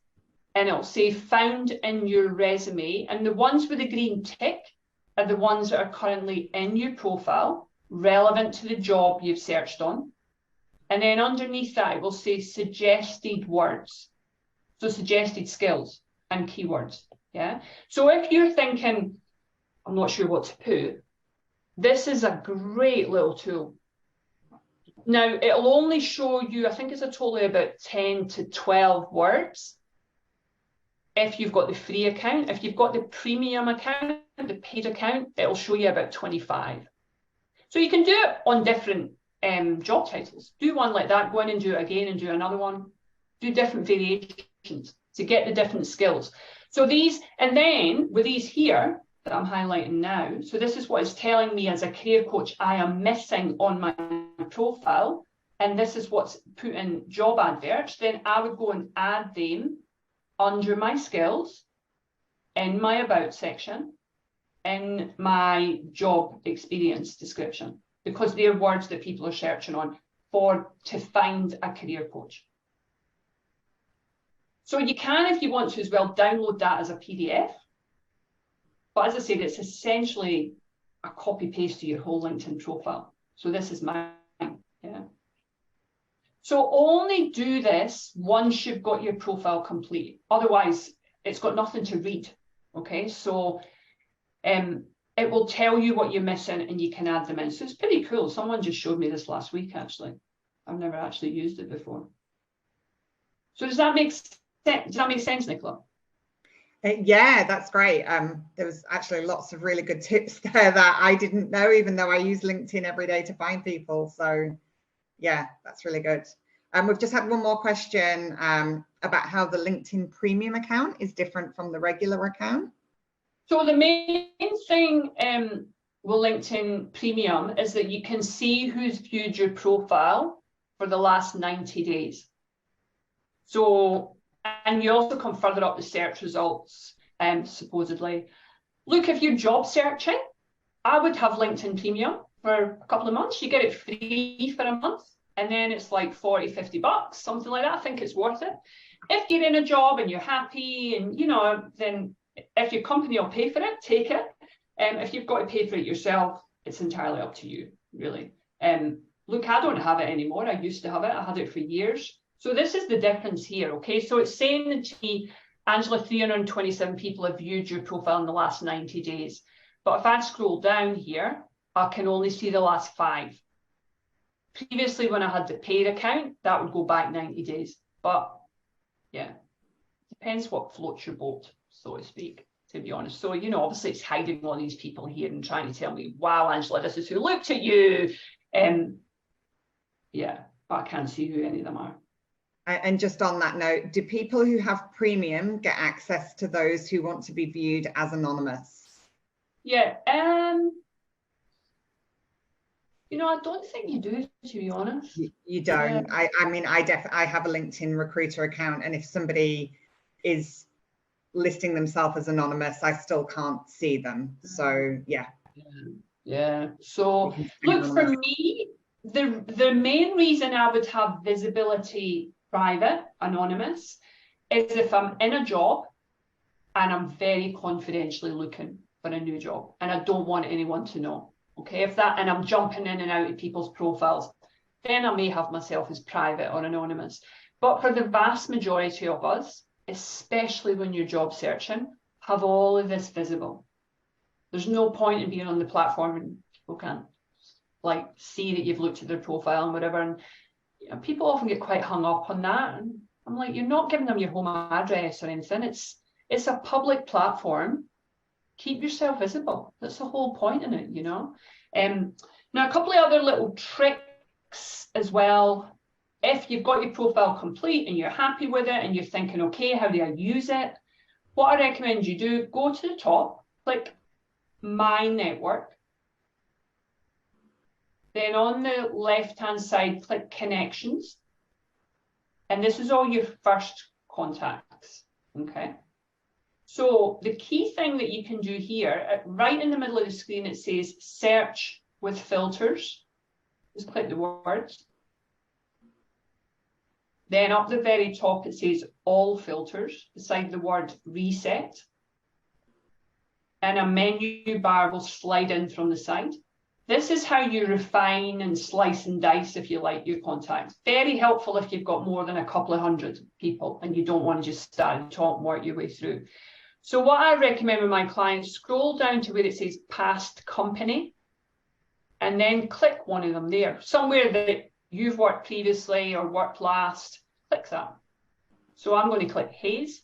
and it'll say found in your resume. And the ones with the green tick are the ones that are currently in your profile, relevant to the job you've searched on. And then underneath that, it will say suggested words. So suggested skills and keywords. Yeah. So if you're thinking, I'm not sure what to put, this is a great little tool. Now, it'll only show you, I think it's a total of about 10 to 12 words if you've got the free account. If you've got the premium account, the paid account, it'll show you about 25. So you can do it on different job titles. Do one like that, go in and do it again and do another one. Do different variations to get the different skills. So these, and then with these here that I'm highlighting now, so this is what it's telling me as a career coach I am missing on my profile, and this is what's put in job adverts, then I would go and add them under my skills, in my about section, in my job experience description, because they're words that people are searching on to find a career coach. So you can, if you want to as well, download that as a PDF. But as I said, it's essentially a copy paste to your whole LinkedIn profile. So this is mine, yeah. So only do this once you've got your profile complete. Otherwise, it's got nothing to read, okay? So it will tell you what you're missing and you can add them in. So it's pretty cool. Someone just showed me this last week, actually. I've never actually used it before. So does that make sense? Does that make sense, Nicola? Yeah, that's great. There was actually lots of really good tips there that I didn't know, even though I use LinkedIn every day to find people. So yeah, that's really good. We've just had one more question about how the LinkedIn premium account is different from the regular account. So the main thing with LinkedIn premium is that you can see who's viewed your profile for the last 90 days. So, and you also come further up the search results, supposedly. Look, if you're job searching, I would have LinkedIn Premium for a couple of months. You get it free for a month, and then it's like 40, 50 bucks, something like that. I think it's worth it. If you're in a job and you're happy and, you know, then if your company will pay for it, take it. If you've got to pay for it yourself, it's entirely up to you, really. Look, I don't have it anymore. I used to have it. I had it for years. So this is the difference here, okay? So it's saying to me, Angela, 327 people have viewed your profile in the last 90 days. But if I scroll down here, I can only see the last 5. Previously, when I had the paid account, that would go back 90 days. But yeah, depends what floats your boat, so to speak, to be honest. So, you know, obviously it's hiding all these people here and trying to tell me, wow, Angela, this is who looked at you. Yeah, but I can't see who any of them are. And just on that note, do people who have premium get access to those who want to be viewed as anonymous? Yeah, you know, I don't think you do, to be honest. You don't. Yeah. I mean, I have a LinkedIn recruiter account, and if somebody is listing themselves as anonymous, I still can't see them. So yeah. Yeah. So look, for me, the main reason I would have visibility private, anonymous, is if I'm in a job and I'm very confidentially looking for a new job and I don't want anyone to know. Okay, if that, and I'm jumping in and out of people's profiles, then I may have myself as private or anonymous. But for the vast majority of us, especially when you're job searching, have all of this visible. There's no point in being on the platform and people can't like see that you've looked at their profile and whatever. And you know, people often get quite hung up on that. And I'm like, you're not giving them your home address or anything. It's a public platform. Keep yourself visible. That's the whole point in it, you know. Now, a couple of other little tricks as well. If you've got your profile complete and you're happy with it and you're thinking, okay, how do I use it? What I recommend you do, go to the top, click My Network. Then on the left-hand side, click Connections. And this is all your first contacts, okay? So the key thing that you can do here, right in the middle of the screen, it says Search with Filters. Just click the words. Then up the very top, it says all filters beside the word reset. And a menu bar will slide in from the side. This is how you refine and slice and dice, if you like, your contacts. Very helpful if you've got more than a couple of hundred people and you don't want to just start at the top and work your way through. So what I recommend with my clients, scroll down to where it says past company and then click one of them there. Somewhere that you've worked previously or worked last, click that. So I'm going to click Hayes,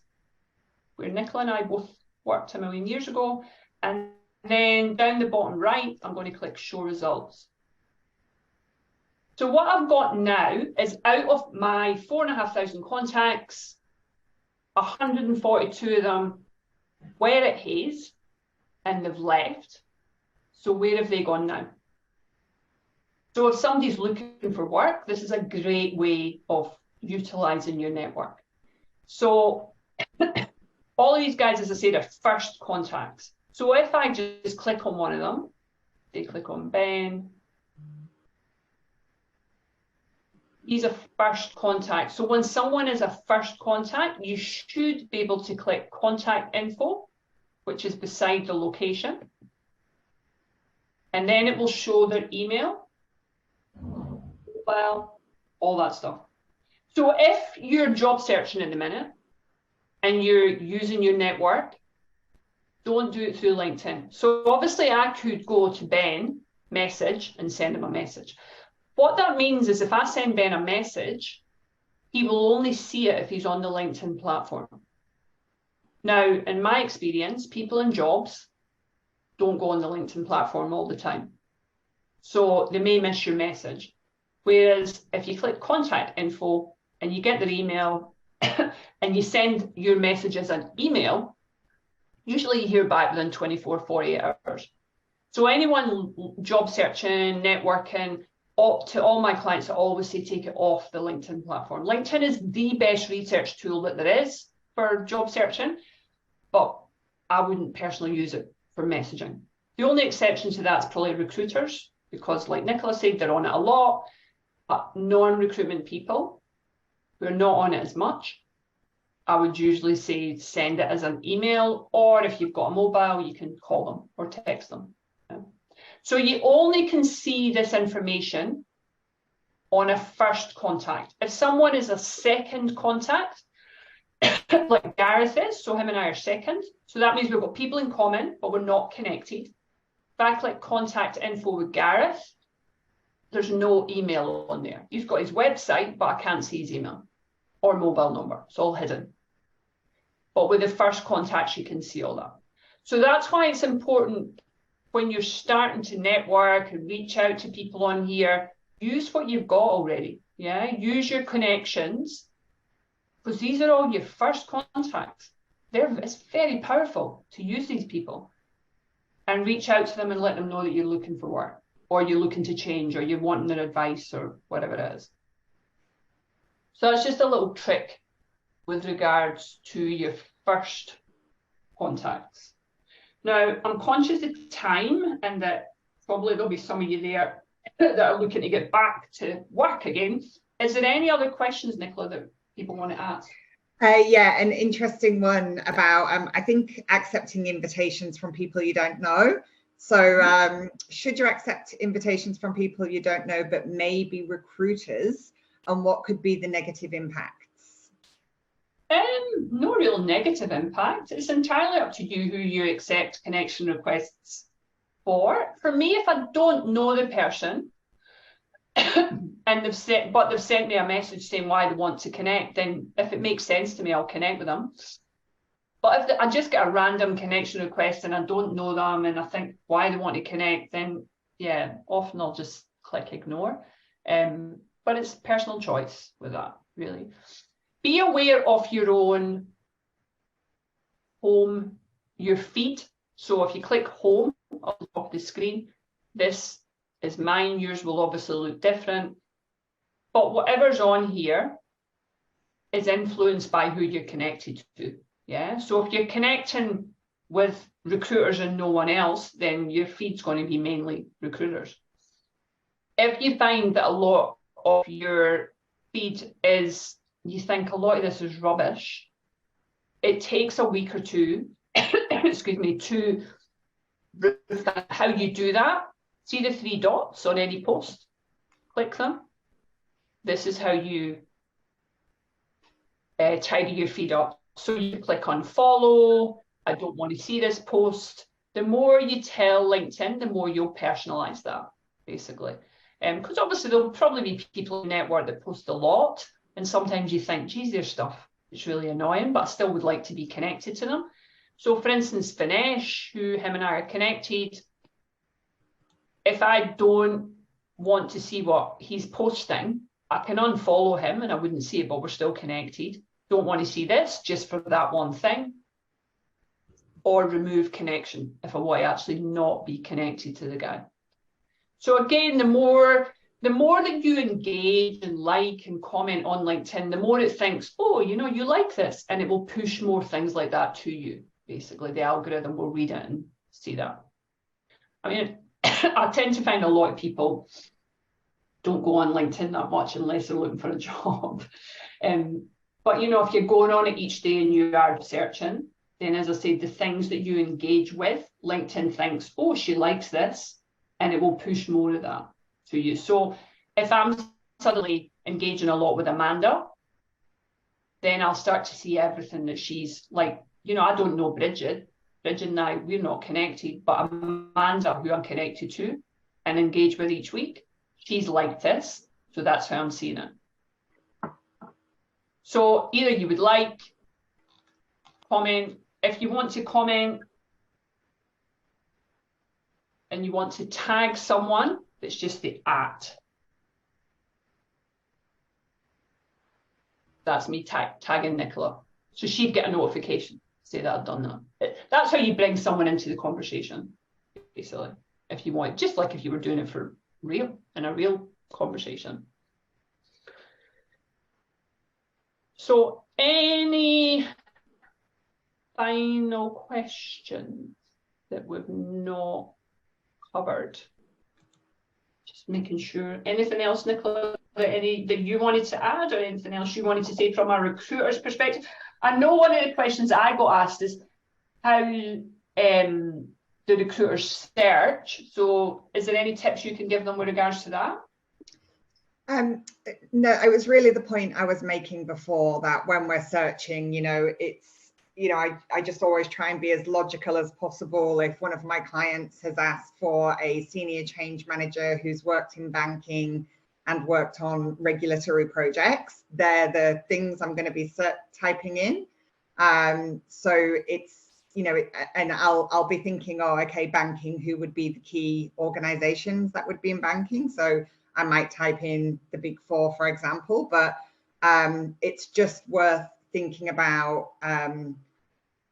where Nicola and I both worked a million years ago. And then down the bottom right, I'm going to click Show Results. So what I've got now is out of my 4,500 contacts, 142 of them were at Hayes and they've left. So where have they gone now? So if somebody's looking for work, this is a great way of utilising your network. So all of these guys, as I said, are first contacts. So if I just click on one of them, they click on Ben. He's a first contact. So when someone is a first contact, you should be able to click contact info, which is beside the location. And then it will show their email, well, all that stuff. So if you're job searching at the minute and you're using your network, don't do it through LinkedIn. So obviously I could go to Ben, message, and send him a message. What that means is if I send Ben a message, he will only see it if he's on the LinkedIn platform. Now, in my experience, people in jobs don't go on the LinkedIn platform all the time. So they may miss your message. Whereas if you click contact info and you get their email and you send your message as an email, usually you hear back within 24, 48 hours. So anyone job searching, networking, to all my clients, I always say take it off the LinkedIn platform. LinkedIn is the best research tool that there is for job searching, but I wouldn't personally use it for messaging. The only exception to that is probably recruiters, because like Nicola said, they're on it a lot, but non-recruitment people who are not on it as much, I would usually say send it as an email, or if you've got a mobile, you can call them or text them. So you only can see this information on a first contact. If someone is a second contact, like Gareth is, so him and I are second, so that means we've got people in common, but we're not connected. If I click contact info with Gareth, there's no email on there. He's got his website, but I can't see his email or mobile number. It's all hidden. But with the first contacts, you can see all that. So that's why it's important when you're starting to network and reach out to people on here, use what you've got already. Yeah, use your connections, because these are all your first contacts. It's very powerful to use these people and reach out to them and let them know that you're looking for work, or you're looking to change, or you're wanting their advice, or whatever it is. So it's just a little trick with regards to your first contacts. Now, I'm conscious of time and that probably there'll be some of you there that are looking to get back to work again. Is there any other questions, Nicola, that people want to ask? Yeah, an interesting one about, I think, accepting invitations from people you don't know. So should you accept invitations from people you don't know, but maybe recruiters, and what could be the negative impacts? No real negative impact. It's entirely up to you who you accept connection requests for. For me, if I don't know the person and they've sent me a message saying why they want to connect, then if it makes sense to me, I'll connect with them. But if I just get a random connection request and I don't know them and I think why they want to connect, then yeah, often I'll just click ignore. But it's personal choice with that, really. Be aware of your own home, your feed. So if you click home on the top of the screen, this is mine, yours will obviously look different. But whatever's on here is influenced by who you're connected to. Yeah. So if you're connecting with recruiters and no one else, then your feed's going to be mainly recruiters. If you find that a lot of your feed is you think a lot of this is rubbish, it takes a week or two, excuse me, to how you do that. See the 3 dots on any post? Click them. This is how you tidy your feed up. So you click on follow, I don't want to see this post. The more you tell LinkedIn, the more you'll personalize that, basically. Because obviously there'll probably be people in the network that post a lot, and sometimes you think, geez, their stuff is really annoying, but I still would like to be connected to them. So for instance, Vinesh, who him and I are connected, if I don't want to see what he's posting, I can unfollow him and I wouldn't see it, but we're still connected. Don't want to see this just for that one thing. Or remove connection if I want to actually not be connected to the guy. So again, the more that you engage and like and comment on LinkedIn, the more it thinks, oh, you know, you like this, and it will push more things like that to you. Basically, the algorithm will read it and see that. I mean, I tend to find a lot of people don't go on LinkedIn that much unless they're looking for a job. But, you know, if you're going on it each day and you are searching, then, as I said, the things that you engage with, LinkedIn thinks, oh, she likes this, and it will push more of that to you. So if I'm suddenly engaging a lot with Amanda, then I'll start to see everything that she's like. You know, I don't know Bridget. Bridget and I, we're not connected, but Amanda, who I'm connected to and engage with each week, she's like this. So that's how I'm seeing it. So either you would like, comment. If you want to comment and you want to tag someone, it's just the @. That's me tagging Nicola. So she'd get a notification, say that I've done that. That's how you bring someone into the conversation, basically, if you want, just like if you were doing it for real, in a real conversation. So any final questions that we've not covered? Just making sure. Anything else, Nicola, that you wanted to add, or anything else you wanted to say from a recruiter's perspective? I know one of the questions I got asked is how the recruiters search. So is there any tips you can give them with regards to that? No, it was really the point I was making before, that when we're searching, you know, it's, you know, I just always try and be as logical as possible. If one of my clients has asked for a senior change manager who's worked in banking and worked on regulatory projects, they're the things I'm going to be typing in. So it's, you know, and I'll be thinking, oh, okay, banking, who would be the key organizations that would be in banking? So I might type in the Big Four, for example, but it's just worth thinking about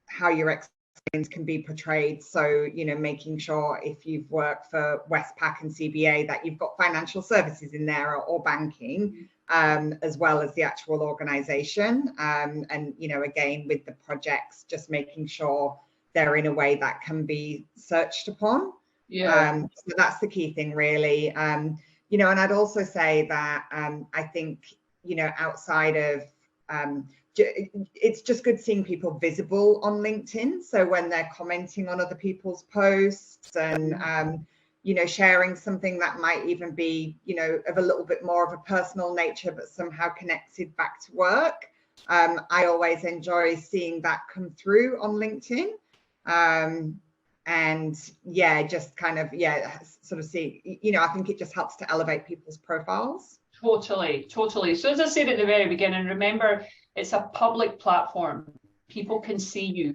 how your experience can be portrayed. So, you know, making sure if you've worked for Westpac and CBA that you've got financial services in there, or banking, as well as the actual organization. And, you know, again, with the projects, just making sure they're in a way that can be searched upon. Yeah. So that's the key thing, really. You know, and I'd also say that I think, you know, outside of, it's just good seeing people visible on LinkedIn. So when they're commenting on other people's posts and, you know, sharing something that might even be, you know, of a little bit more of a personal nature, but somehow connected back to work. I always enjoy seeing that come through on LinkedIn. And yeah, just kind of, yeah, sort of see, you know, I think it just helps to elevate people's profiles. Totally. So as I said at the very beginning, remember, it's a public platform. People can see you.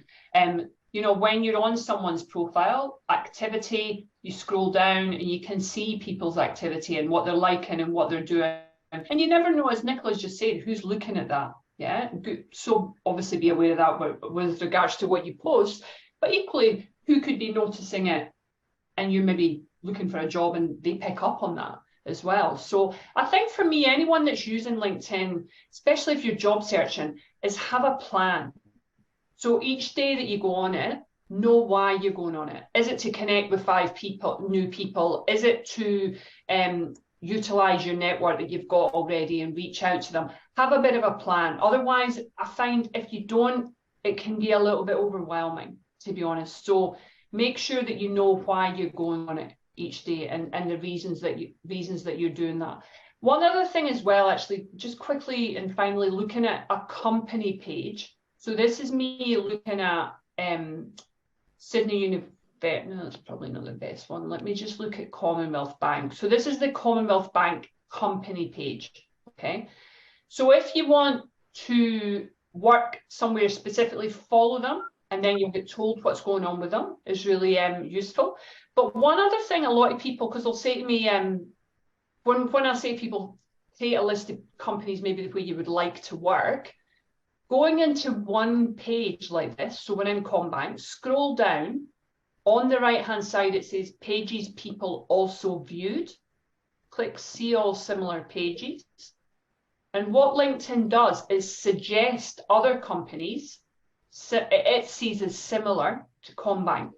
You know, when you're on someone's profile, activity, you scroll down and you can see people's activity and what they're liking and what they're doing. And you never know, as Nicola's just said, who's looking at that. Yeah. So obviously be aware of that with regards to what you post, but equally, who could be noticing it and you're maybe looking for a job and they pick up on that as well. So I think for me, anyone that's using LinkedIn, especially if you're job searching, is have a plan. So each day that you go on it, know why you're going on it. Is it to connect with 5 people, new people? Is it to utilize your network that you've got already and reach out to them? have a bit of a plan. Otherwise, I find if you don't, it can be a little bit overwhelming, to be honest. So make sure that you know why you're going on it each day, and the reasons that you're doing that. One other thing as well, actually, just quickly and finally, looking at a company page. So this is me looking at Sydney University. No, that's probably not the best one. Let me just look at Commonwealth Bank. So this is the Commonwealth Bank company page. Okay. So if you want to work somewhere specifically, follow them, and then you'll get told what's going on with them, is really useful. But one other thing, a lot of people, because they'll say to me, when I say to people, create a list of companies maybe where you would like to work, going into one page like this, so when in CommBank, scroll down, on the right-hand side, it says pages people also viewed. Click see all similar pages. And what LinkedIn does is suggest other companies it sees as similar to CommBank.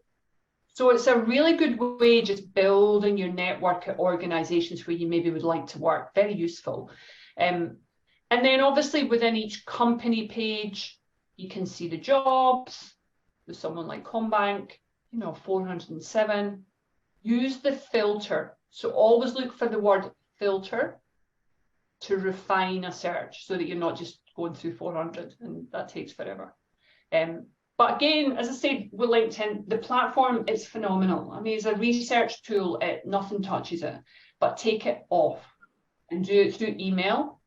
So it's a really good way just building your network at organisations where you maybe would like to work. Very useful. And then obviously within each company page, you can see the jobs. There's someone like CommBank, 407. Use the filter. So always look for the word filter to refine a search so that you're not just going through 400, and that takes forever. But again, as I said, with LinkedIn, the platform is phenomenal. I mean, it's a research tool, nothing touches it, but take it off and do it through email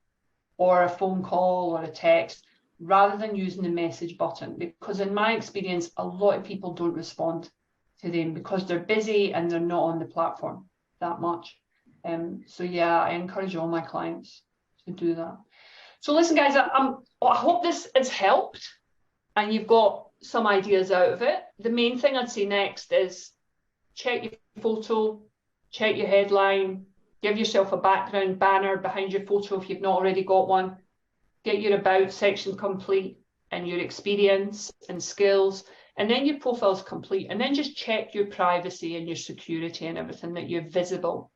or a phone call or a text rather than using the message button, because in my experience, a lot of people don't respond to them because they're busy and they're not on the platform that much. So yeah, I encourage all my clients to do that. So listen, guys, I hope this has helped and you've got some ideas out of it. The main thing I'd say next is check your photo, check your headline, give yourself a background banner behind your photo if you've not already got one, get your about section complete and your experience and skills, and then your profile's complete, and then just check your privacy and your security and everything, that you're visible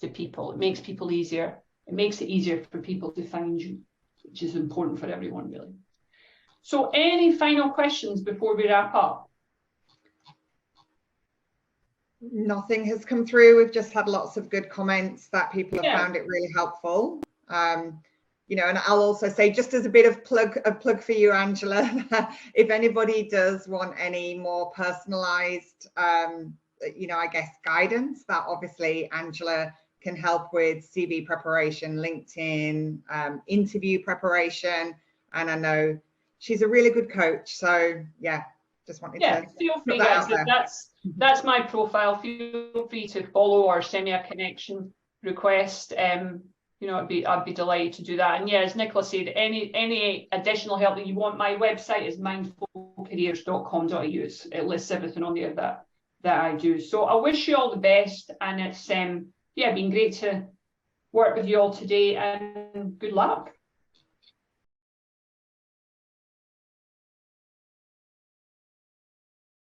to people. It makes people easier. It makes it easier for people to find you, which is important for everyone, really. So any final questions before we wrap up? Nothing has come through. We've just had lots of good comments that people have found it really helpful. And I'll also say, just as a bit of plug for you, Angela, if anybody does want any more personalized, I guess guidance, that obviously Angela can help with CV preparation, LinkedIn, interview preparation. And I know she's a really good coach. So yeah, just wanted to feel free, guys. That's my profile. Feel free to follow or send me a connection request. I'd be delighted to do that. And yeah, as Nicola said, any additional help that you want, my website is mindfulcareers.com.au. It lists everything on there that I do. So I wish you all the best, and it's been great to work with you all today, and good luck.